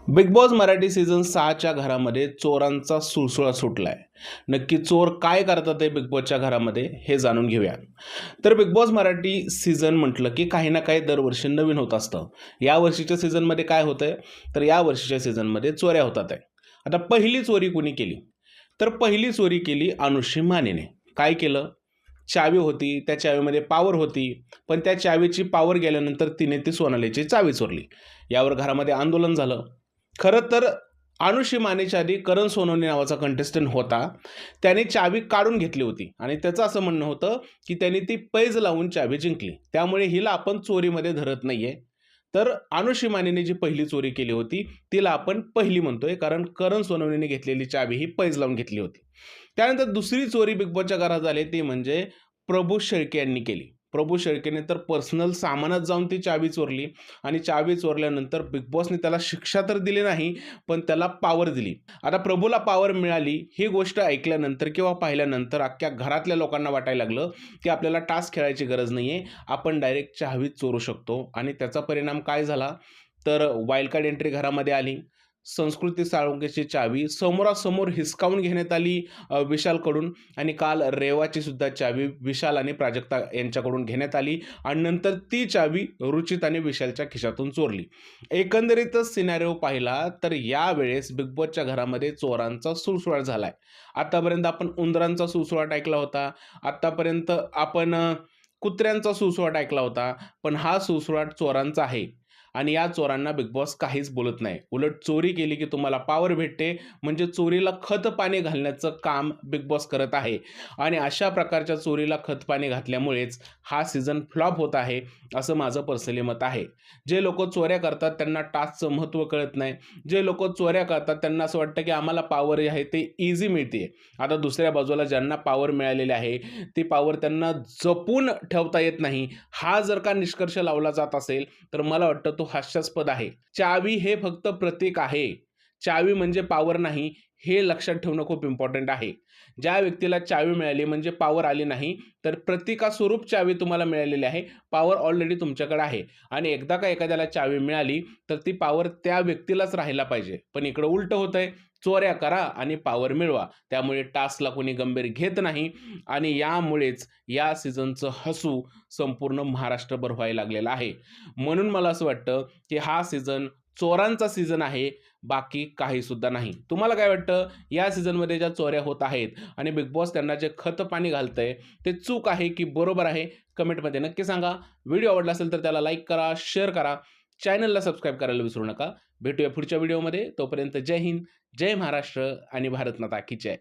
Big boss Marathi season 6च्या घरामध्ये चोरांचा सुळसुळा सुटलाय. नक्की चोर काय करतात आहे बिग बॉसच्या घरामध्ये हे जाणून घेऊया. तर बिग बॉस मराठी सीझन म्हटलं की काही ना काही दरवर्षी नवीन होत असतं. या वर्षीच्या सीझनमध्ये काय होतंय, तर या वर्षीच्या सीझनमध्ये चोऱ्या होतात आहे. आता पहिली चोरी कोणी केली? तर पहिली चोरी केली अनुश्री मानेने. काय केलं? चावी होती, त्या चावीमध्ये पॉवर होती, पण त्या चावीची पॉवर गेल्यानंतर तिने ती सोनालीची चावी चोरली. यावर घरामध्ये आंदोलन झालं. खरं तर अनुश्री मानेच्या आधी करण सोनवणे नावाचा कंटेस्टंट होता. त्याने चावी काढून घेतली होती आणि त्याचं असं म्हणणं होतं, की त्याने ती पैज लावून चावी जिंकली. त्यामुळे हिला आपण चोरीमध्ये धरत नाहीये. तर अनुश्री मानेने जी पहिली चोरी केली होती, तिला आपण पहिली म्हणतोय, कारण करण सोनवणेने घेतलेली चावी ही पैज लावून घेतली होती. त्यानंतर दुसरी चोरी बिग बॉसच्या घरात झाली ती म्हणजे प्रभू शेळके यांनी केली. प्रभू शेळकेने तर पर्सनल सामानात जाऊन ती चावी चोरली आणि चावी चोरल्यानंतर बिग बॉसने त्याला शिक्षा तर दिली नाही, पण त्याला पॉवर दिली. आता प्रभूला पॉवर मिळाली ही गोष्ट ऐकल्यानंतर किंवा पाहिल्यानंतर अख्ख्या घरातल्या लोकांना वाटायला लागलं, की आपल्याला टास्क खेळायची गरज नाहीये. आपण डायरेक्ट चावीच चोरू शकतो आणि त्याचा परिणाम काय झाला, तर वाईल्ड कार्ड एंट्री घरामध्ये आली. संस्कृती साळुंकेची चावी समोरासमोर हिसकावून घेण्यात आली विशालकडून आणि काल रेवाची सुद्धा चावी विशाल आणि प्राजक्ता यांच्याकडून घेण्यात आली आणि नंतर ती चावी रुचित आणि विशालच्या खिशातून चोरली. एकंदरीतच सिनारिओ पाहिला तर यावेळेस बिग बॉसच्या घरामध्ये चोरांचा सुळसुळाट झालाय. आतापर्यंत आपण उंदरांचा सुळसुळाट ऐकला होता. आतापर्यंत आपण कुत्र्यांचा सुळसुळाट ऐकला होता. पण हा सुळसुळाट चोरांचा आहे. आणि या चोरांना बिग बॉस काहीच बोलत नाही. उलट चोरी केली की तुम्हाला पॉवर भेटते, म्हणजे चोरीला खत-पाणी घालण्याचं काम बिग बॉस करत आहे. आणि अशा प्रकारच्या चोरीला खत-पाणी घातल्यामुळेच हा सीझन फ्लॉप होत आहे, असं माझं पर्सनली मत आहे. जे लोकं चोऱ्या करतात त्यांना टास्कचं महत्त्व कळत नाही. जे लोकं चोऱ्या करतात त्यांना असं वाटतं की आम्हाला पॉवर आहे ते इझी मिळते. आता दुसऱ्या बाजूला ज्यांना पॉवर मिळालेली आहे, ती पॉवर त्यांना जपून ठेवता येत नाही. हा जर का निष्कर्ष लावला जात असेल, तर मला वाटतं तो हास्यास्पद आहे. चावी हे फक्त प्रतीक आहे. चावी म्हणजे पॉवर नाही, हे लक्षात ठेवणं खूप इम्पॉर्टंट आहे. ज्या व्यक्तीला चावी मिळाली म्हणजे पॉवर आली नाही, तर प्रतिकास्वरूप चावी तुम्हाला मिळालेली आहे. पॉवर ऑलरेडी तुमच्याकडे आहे आणि एकदा का एखाद्याला चावी मिळाली, तर ती पॉवर त्या व्यक्तीलाच राहायला पाहिजे. पण इकडं उलटं होतंय. चोऱ्या करा आणि पॉवर मिळवा. त्यामुळे टास्कला कोणी गंभीर घेत नाही आणि यामुळेच या सीझनचं हसू संपूर्ण महाराष्ट्रभर व्हायला लागलेलं आहे. म्हणून मला असं वाटतं, की हा सीझन चोरांचा सीझन आहे, बाकी काही सुद्धा नाही. तुम्हाला काय वाटतं? या सीझनमध्ये ज्या चोऱ्या होत आहेत आणि बिग बॉस त्यांना जे खतपाणी घालतंय, ते चूक आहे की बरोबर आहे? कमेंटमध्ये नक्की सांगा. व्हिडिओ आवडला असेल तर त्याला लाईक करा, शेअर करा. चॅनलला सबस्क्राईब करायला विसरू नका. भेटूया पुढच्या व्हिडिओमध्ये. तोपर्यंत जय हिंद, जय महाराष्ट्र आणि भारत माता की जय.